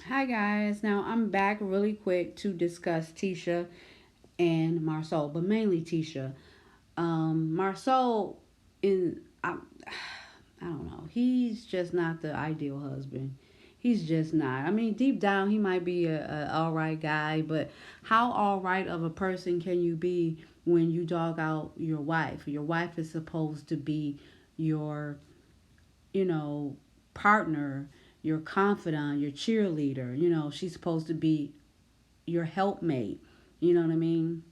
Hi guys. Now I'm back really quick to discuss Tisha and Marsau, but mainly Tisha. Marsau in I don't know. He's just not the ideal husband. He's just not. I mean, deep down he might be a all right guy, but how all right of a person can you be when you dog out your wife? Your wife is supposed to be your, you know, partner, your confidant, your cheerleader. She's supposed to be your helpmate. You know what I mean?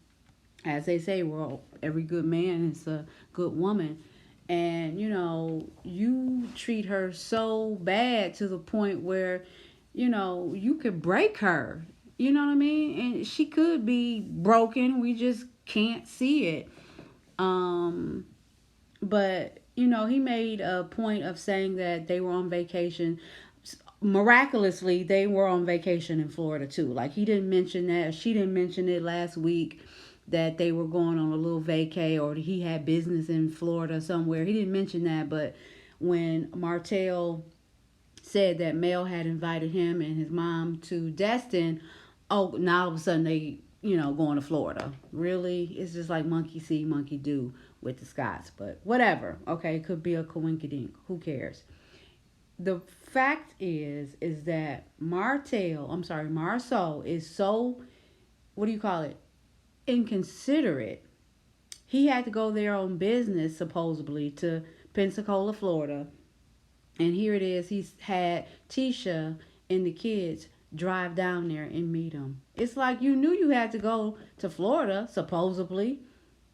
As they say, well, every good man is a good woman. And, you treat her so bad to the point where, you could break her. You know what I mean? And she could be broken. We just can't see it. Um, but he made a point of saying that they were on vacation. Miraculously, they were on vacation in Florida too. Like, he didn't mention that. She didn't mention it last week that they were going on a little vacay, or he had business in Florida somewhere. He didn't mention that. But when Martell said that Mel had invited him and his mom to Destin, oh, now all of a sudden they, going to Florida. Really? It's just like monkey see, monkey do with the Scots. But whatever. Okay, it could be a coinkydink. Who cares? The fact is that Marceau is so, what do you call it? Inconsiderate. He had to go there on business, supposedly, to Pensacola, Florida. And here it is, he's had Tisha and the kids drive down there and meet him. It's like you knew you had to go to Florida, supposedly.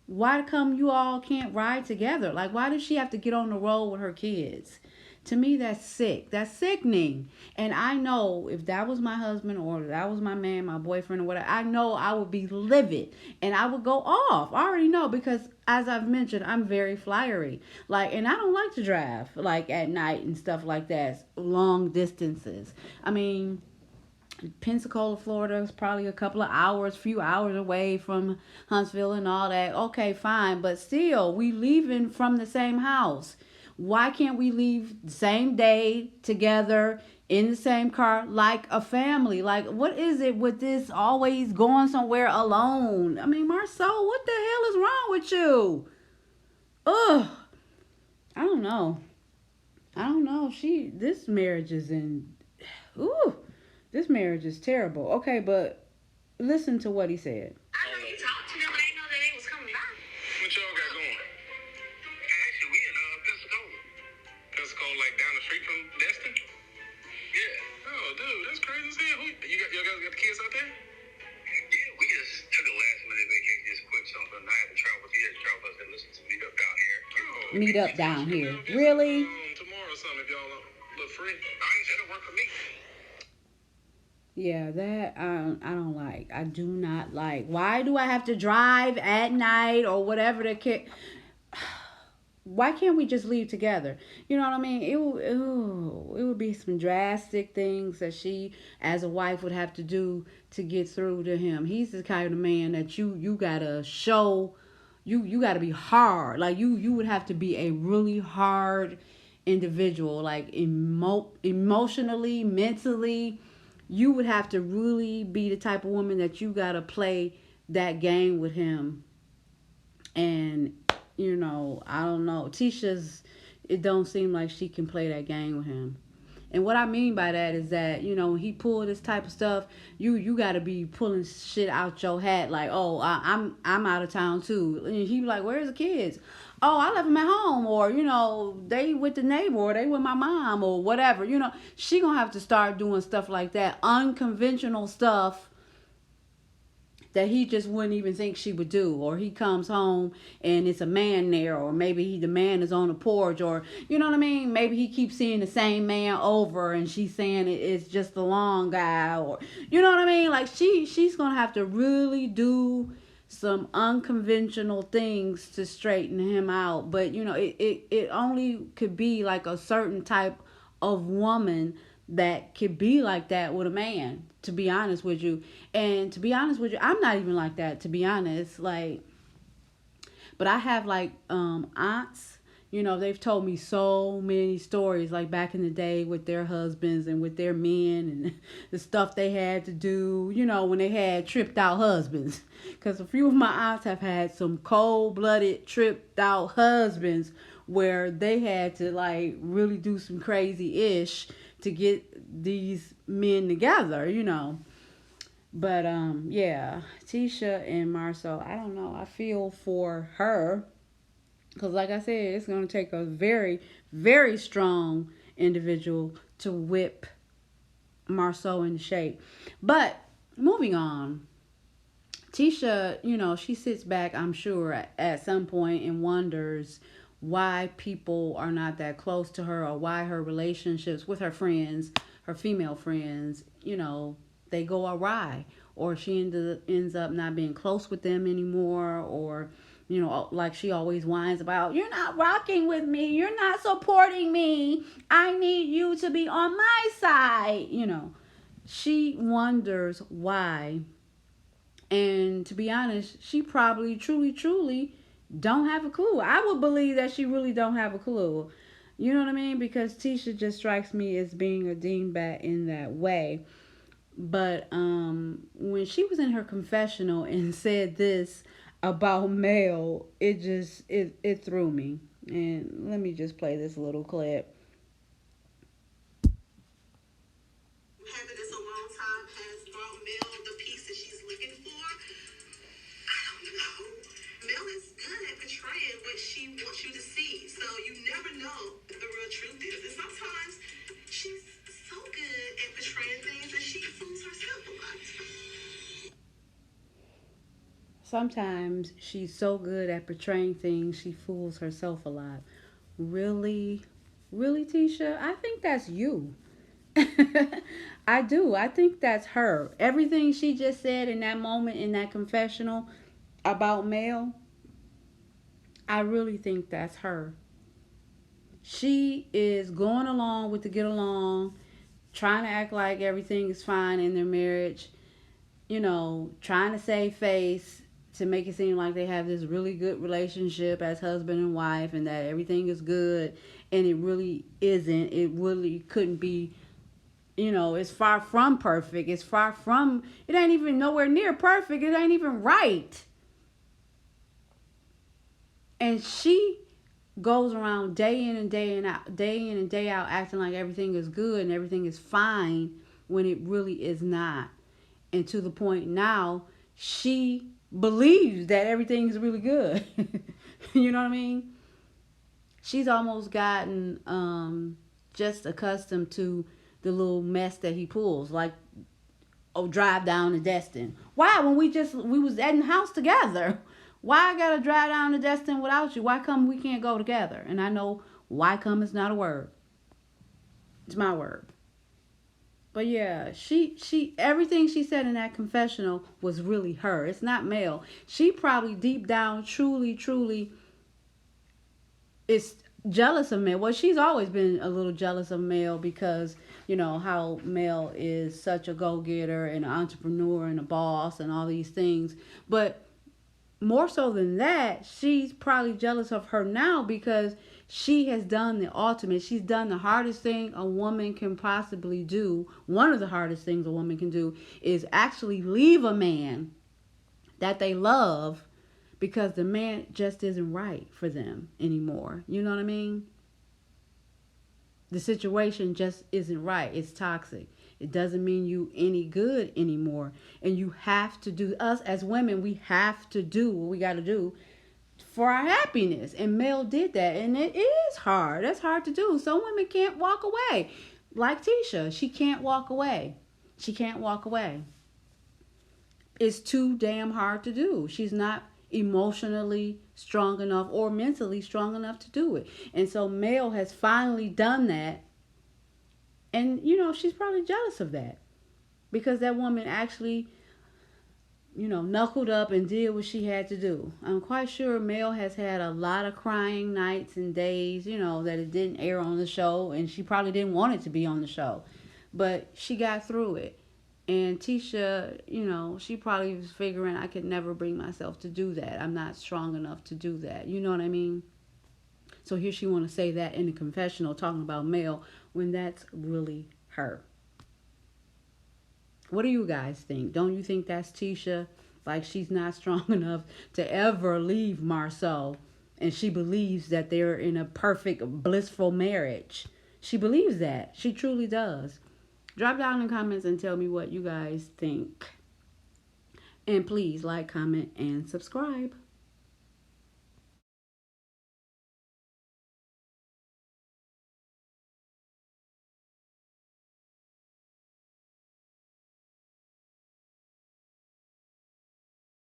Why come you all can't ride together? Like, why does she have to get on the road with her kids? To me, that's sick. That's sickening. And I know if that was my husband or that was my man, my boyfriend or whatever, I know I would be livid and I would go off. I already know because, as I've mentioned, I'm very flyery. Like, and I don't like to drive like at night and stuff like that, long distances. I mean, Pensacola, Florida is probably a couple of hours, few hours away from Huntsville and all that. Okay, fine, but still, we leaving from the same house. Why can't we leave the same day together in the same car like a family? Like, what is it with this always going somewhere alone? I mean, Marcel, what the hell is wrong with you? Ugh, I don't know. I don't know. This marriage is in. Ooh, this marriage is terrible. Okay, but listen to what he said. I know you talked to them, but I know that they was coming by. What y'all got going? Actually, we in Pensacola. Pensacola, like down the street from Destin? Yeah. Oh, dude, that's crazy as hell. Y'all guys got the kids out there? Yeah, we just took a last minute vacation, just quick something. I had to travel. He had to travel us and listen to meet up down here. Oh, meet up down here. Really? Tomorrow or something if y'all look free. I ain't said it work for me. Yeah, that I don't like. I do not like. Why do I have to drive at night or whatever the kid? Why can't we just leave together? You know what I mean? It would be some drastic things that she, as a wife, would have to do to get through to him. He's the kind of man that you gotta show. You gotta be hard. Like you would have to be a really hard individual, like emotionally, mentally. You would have to really be the type of woman that you gotta play that game with him. And I don't know. Tisha's, it don't seem like she can play that game with him. And what I mean by that is that, when he pull this type of stuff, you got to be pulling shit out your hat like, oh, I'm out of town too. And he be like, where's the kids? Oh, I left them at home, or they with the neighbor, or they with my mom, or whatever. She gonna have to start doing stuff like that, unconventional stuff that he just wouldn't even think she would do. Or he comes home and it's a man there, or maybe the man is on the porch, or you know what I mean, maybe he keeps seeing the same man over and she's saying it's just the long guy, or you know what I mean. Like, she's gonna have to really do some unconventional things to straighten him out. But it only could be like a certain type of woman that could be like that with a man, to be honest with you. And to be honest with you, I'm not even like that, to be honest. Like, but I have like aunts They've told me so many stories, like back in the day with their husbands and with their men and the stuff they had to do, when they had tripped out husbands. Because a few of my aunts have had some cold blooded, tripped out husbands where they had to, like, really do some crazy ish to get these men together. But yeah, Tisha and Marsau, I don't know. I feel for her because, like I said, it's going to take a very, very strong individual to whip Marsau into shape. But moving on, Tisha, she sits back, I'm sure, at some point and wonders why people are not that close to her or why her relationships with her friends, her female friends, they go awry. Or she ends up not being close with them anymore, or like she always whines about, you're not rocking with me, you're not supporting me, I need you to be on my side. She wonders why. And to be honest, she probably truly, truly don't have a clue. I would believe that she really don't have a clue. You know what I mean? Because Tisha just strikes me as being a dingbat in that way. But when she was in her confessional and said this about Mel, it threw me. And let me just play this little clip. Having this a long time has brought Mel the peace that she's looking for. I don't know. Mel is good at portraying what she wants you to see, so you never know what the real truth is. And sometimes she's so good at portraying things that she fools herself a lot. Sometimes she's so good at portraying things she fools herself a lot. Really, really, Tisha? I think that's you. I do. I think that's her. Everything she just said in that moment in that confessional about Mel, I really think that's her. She is going along with the get along, trying to act like everything is fine in their marriage, trying to save face to make it seem like they have this really good relationship as husband and wife and that everything is good, and it really isn't. It really couldn't be. It's far from perfect. It ain't even nowhere near perfect. It ain't even right. And she goes around day in and day out, acting like everything is good and everything is fine when it really is not. And to the point now, she believes that everything is really good. You know what I mean? She's almost gotten just accustomed to the little mess that he pulls, like, oh, drive down to Destin. Why? When we was at the house together. Why I gotta drive down to Destin without you? Why come we can't go together? And I know why come is not a word. It's my word. But yeah, she everything she said in that confessional was really her. It's not Mel. She probably deep down truly, truly is jealous of Mel. Well, she's always been a little jealous of Mel because, how Mel is such a go-getter and an entrepreneur and a boss and all these things. But more so than that, she's probably jealous of her now because she has done the ultimate. She's done the hardest thing a woman can possibly do. One of the hardest things a woman can do is actually leave a man that they love because the man just isn't right for them anymore. You know what I mean? The situation just isn't right. It's toxic. It doesn't mean you any good anymore. And you have to do, us as women, we have to do what we got to do for our happiness. And Mel did that. And it is hard. That's hard to do. Some women can't walk away. Like Tisha, she can't walk away. She can't walk away. It's too damn hard to do. She's not emotionally strong enough or mentally strong enough to do it. And so Mel has finally done that. And, she's probably jealous of that. Because that woman actually, knuckled up and did what she had to do. I'm quite sure Mel has had a lot of crying nights and days, that it didn't air on the show. And she probably didn't want it to be on the show. But she got through it. And Tisha, she probably was figuring I could never bring myself to do that. I'm not strong enough to do that. You know what I mean? So here she want to say that in the confessional talking about Mel when that's really her. What do you guys think? Don't you think that's Tisha? Like she's not strong enough to ever leave Marsau, and she believes that they're in a perfect, blissful marriage. She believes that. She truly does. Drop down in the comments and tell me what you guys think. And please like, comment, and subscribe.